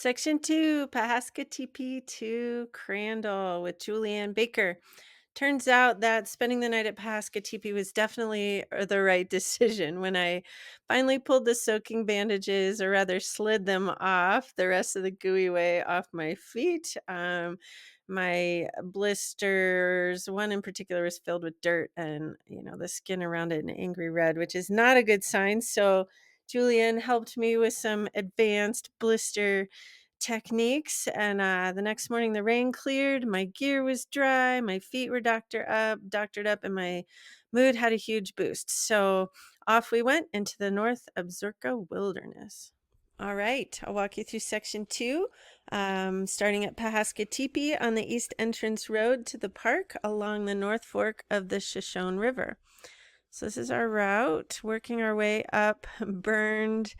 Section 2, Pahaska Teepee to Crandall with Julianne Baker. Turns out that spending the night at Pahaska Teepee was definitely the right decision. When I finally pulled the soaking bandages, or rather slid them off the rest of the gooey way off my feet, my blisters, one in particular, was filled with dirt and, the skin around it an angry red, which is not a good sign. So Julian helped me with some advanced blister techniques. And the next morning, the rain cleared. My gear was dry. My feet were doctored up, and my mood had a huge boost. So off we went into the North Absaroka Wilderness. All right, I'll walk you through section 2, starting at Pahaska Teepee on the east entrance road to the park along the North Fork of the Shoshone River. So this is our route, working our way up burned,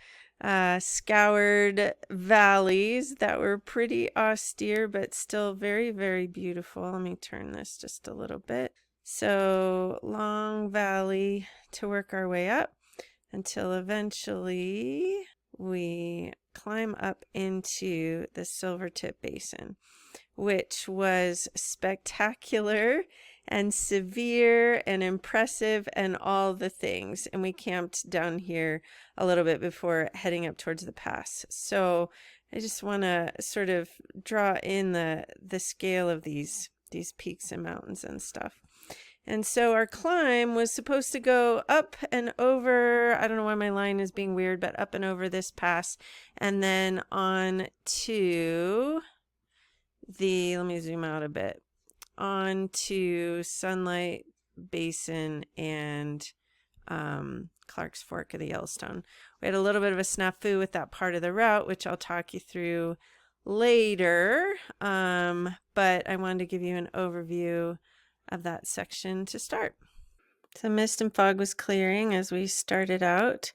scoured valleys that were pretty austere, but still very, very beautiful. Let me turn this just a little bit. So long valley to work our way up until eventually we climb up into the Silvertip Basin, which was spectacular and severe and impressive and all the things. And we camped down here a little bit before heading up towards the pass. So I just want to sort of draw in the scale of these peaks and mountains and stuff. And so our climb was supposed to go up and over, I don't know why my line is being weird, but up and over this pass, and then on to let me zoom out a bit, on to Sunlight Basin and Clark's Fork of the Yellowstone. We had a little bit of a snafu with that part of the route, which I'll talk you through later, but I wanted to give you an overview of that section to start. So mist and fog was clearing as we started out.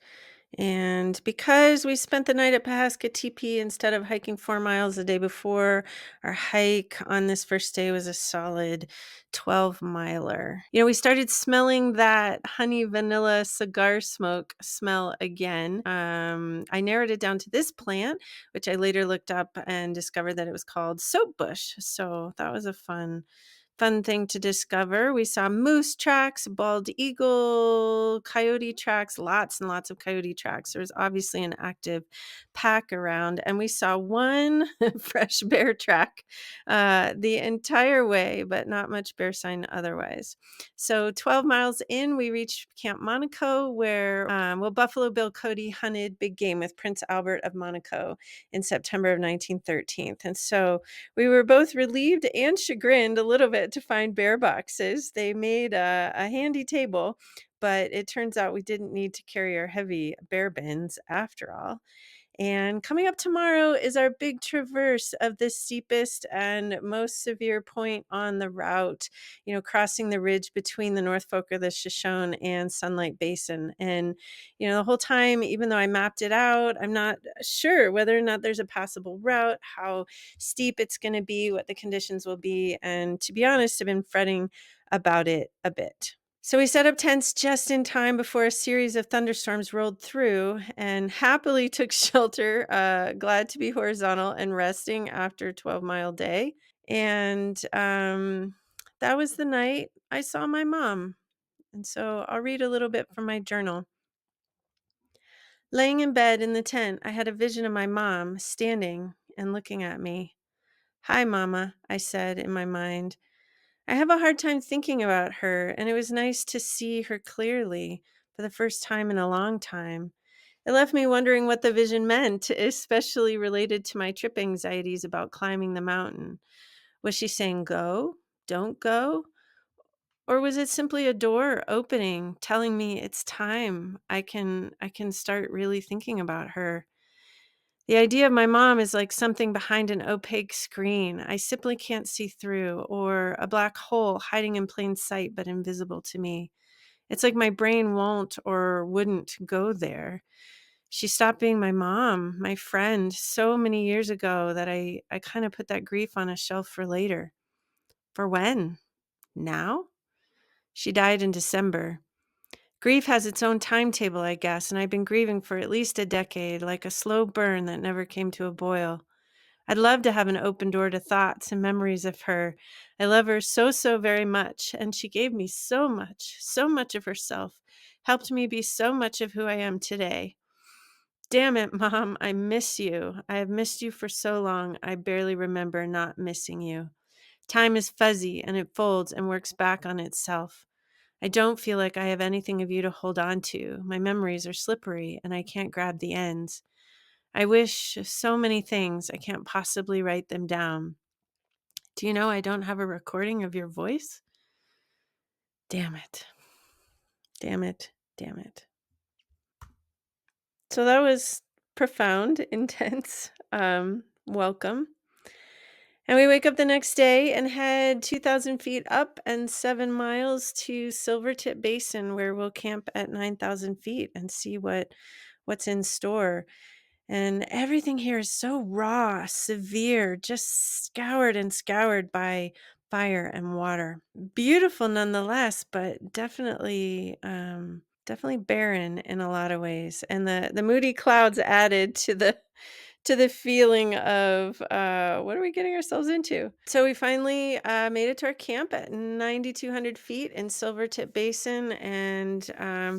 And because we spent the night at Pahaska Teepee instead of hiking 4 miles the day before, our hike on this first day was a solid 12-miler. We started smelling that honey vanilla cigar smoke smell again. I narrowed it down to this plant, which I later looked up and discovered that it was called soap bush. So that was a fun thing to discover. We saw moose tracks, bald eagle, coyote tracks, lots and lots of coyote tracks. There was obviously an active pack around, and we saw one fresh bear track the entire way, but not much bear sign otherwise. So 12 miles in, we reached Camp Monaco, where Buffalo Bill Cody hunted big game with Prince Albert of Monaco in September of 1913. And so we were both relieved and chagrined a little bit to find bear boxes. They made a handy table, but it turns out we didn't need to carry our heavy bear bins after all. And coming up tomorrow is our big traverse of the steepest and most severe point on the route, crossing the ridge between the North Fork of the Shoshone and Sunlight Basin. And, the whole time, even though I mapped it out, I'm not sure whether or not there's a passable route, how steep it's going to be, what the conditions will be. And to be honest, I've been fretting about it a bit. So we set up tents just in time before a series of thunderstorms rolled through and happily took shelter, glad to be horizontal and resting after a 12-mile day. And that was the night I saw my mom. And so I'll read a little bit from my journal. Laying in bed in the tent, I had a vision of my mom standing and looking at me. "Hi, Mama," I said in my mind. I have a hard time thinking about her, and it was nice to see her clearly for the first time in a long time. It left me wondering what the vision meant, especially related to my trip anxieties about climbing the mountain. Was she saying go, don't go? Or was it simply a door opening, telling me it's time I can start really thinking about her? The idea of my mom is like something behind an opaque screen I simply can't see through, or a black hole hiding in plain sight but invisible to me. It's like my brain won't or wouldn't go there. She stopped being my mom, my friend, so many years ago that I kind of put that grief on a shelf for later. For when? Now? She died in December. Grief has its own timetable, I guess, and I've been grieving for at least a decade, like a slow burn that never came to a boil. I'd love to have an open door to thoughts and memories of her. I love her so, so very much, and she gave me so much of herself, helped me be so much of who I am today. Damn it, Mom, I miss you. I have missed you for so long, I barely remember not missing you. Time is fuzzy and it folds and works back on itself. I don't feel like I have anything of you to hold on to. My memories are slippery and I can't grab the ends. I wish so many things. I can't possibly write them down. Do you know I don't have a recording of your voice? Damn it. Damn it. Damn it. So that was profound, intense. Welcome. And we wake up the next day and head 2,000 feet up and 7 miles to Silvertip Basin, where we'll camp at 9,000 feet and see what's in store. And everything here is so raw, severe, just scoured and scoured by fire and water. Beautiful nonetheless, but definitely barren in a lot of ways. And the moody clouds added to the feeling of what are we getting ourselves into? So we finally made it to our camp at 9,200 feet in Silvertip Basin and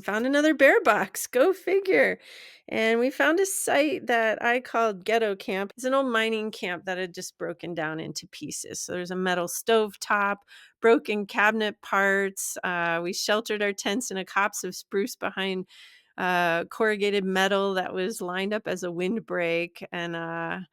found another bear box. Go figure. And we found a site that I called Ghetto Camp. It's an old mining camp that had just broken down into pieces. So there's a metal stove top, broken cabinet parts. We sheltered our tents in a copse of spruce behind corrugated metal that was lined up as a windbreak. And,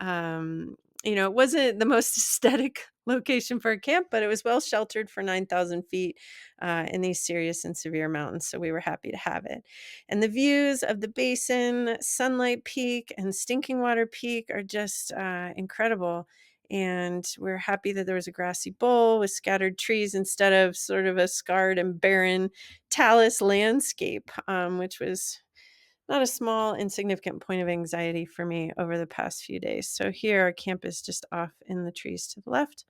um, it wasn't the most aesthetic location for a camp, but it was well sheltered for 9,000 feet in these serious and severe mountains. So we were happy to have it. And the views of the Basin, Sunlight Peak, and Stinking Water Peak are just incredible. And we're happy that there was a grassy bowl with scattered trees instead of sort of a scarred and barren talus landscape, which was not a small, insignificant point of anxiety for me over the past few days. So here, our camp is just off in the trees to the left.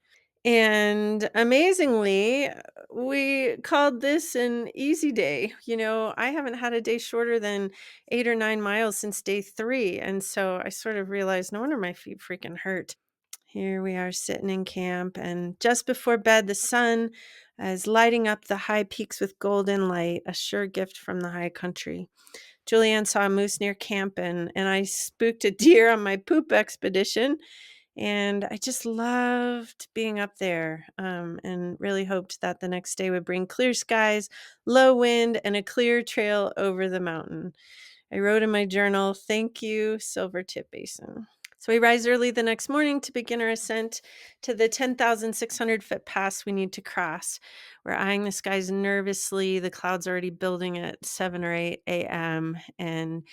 And amazingly, we called this an easy day. I haven't had a day shorter than 8 or 9 miles since day 3. And so I sort of realized no wonder my feet freaking hurt. Here we are sitting in camp, and just before bed, the sun is lighting up the high peaks with golden light, a sure gift from the high country. Julianne saw a moose near camp, and I spooked a deer on my poop expedition. And I just loved being up there and really hoped that the next day would bring clear skies, low wind, and a clear trail over the mountain. I wrote in my journal, "Thank you, Silvertip Basin." So we rise early the next morning to begin our ascent to the 10,600-foot pass we need to cross. We're eyeing the skies nervously, the clouds already building at 7 or 8 a.m. And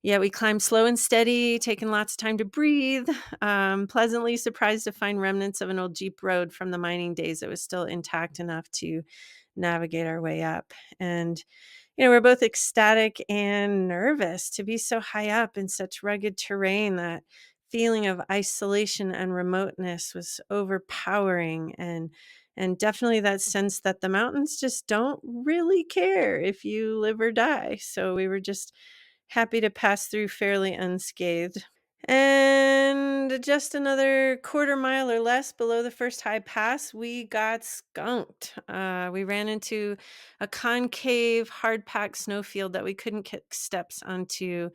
yeah, we climb slow and steady, taking lots of time to breathe. Pleasantly surprised to find remnants of an old Jeep road from the mining days that was still intact enough to navigate our way up. And we're both ecstatic and nervous to be so high up in such rugged terrain. That feeling of isolation and remoteness was overpowering, and definitely that sense that the mountains just don't really care if you live or die. So we were just happy to pass through fairly unscathed. And just another quarter mile or less below the first high pass, we got skunked. We ran into a concave, hard-packed snowfield that we couldn't kick steps onto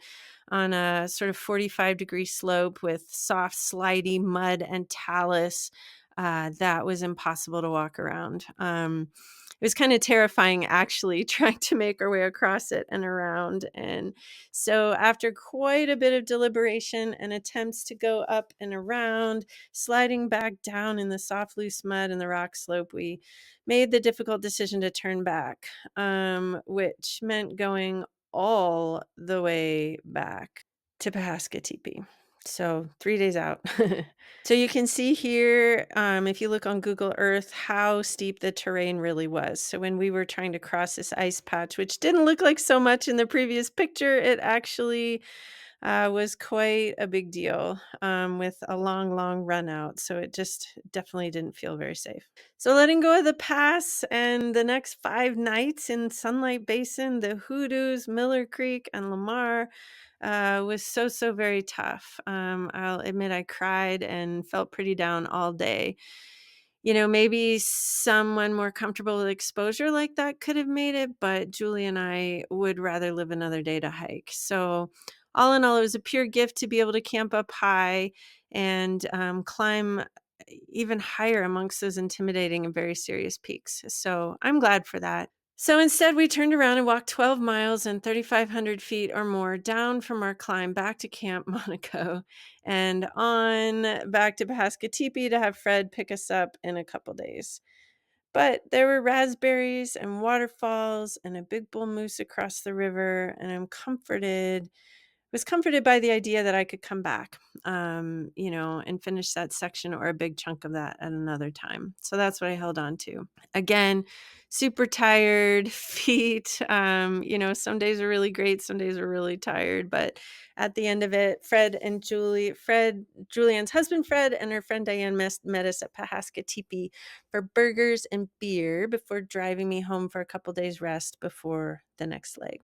on a sort of 45-degree slope with soft, slidey mud and talus that was impossible to walk around. It was kind of terrifying, actually, trying to make our way across it and around. And so after quite a bit of deliberation and attempts to go up and around, sliding back down in the soft, loose mud and the rock slope, we made the difficult decision to turn back, which meant going all the way back to Pahaska Teepee. So 3 days out. So you can see here, if you look on Google Earth, how steep the terrain really was. So when we were trying to cross this ice patch, which didn't look like so much in the previous picture, it actually was quite a big deal, with a long, long run out. So it just definitely didn't feel very safe. So letting go of the pass and the next 5 nights in Sunlight Basin, the Hoodoos, Miller Creek, and Lamar was so, so very tough. I'll admit I cried and felt pretty down all day. Maybe someone more comfortable with exposure like that could have made it, but Julie and I would rather live another day to hike. So, all in all, it was a pure gift to be able to camp up high and climb even higher amongst those intimidating and very serious peaks. So, I'm glad for that. So instead, we turned around and walked 12 miles and 3,500 feet or more down from our climb back to Camp Monaco and on back to Pahaska Teepee to have Fred pick us up in a couple days. But there were raspberries and waterfalls and a big bull moose across the river, and was comforted by the idea that I could come back, and finish that section or a big chunk of that at another time. So that's what I held on to. Again, super tired feet. Some days are really great, some days are really tired. But at the end of it, Julianne's husband Fred, and her friend Diane met us at Pahaska Teepee for burgers and beer before driving me home for a couple days rest before the next leg.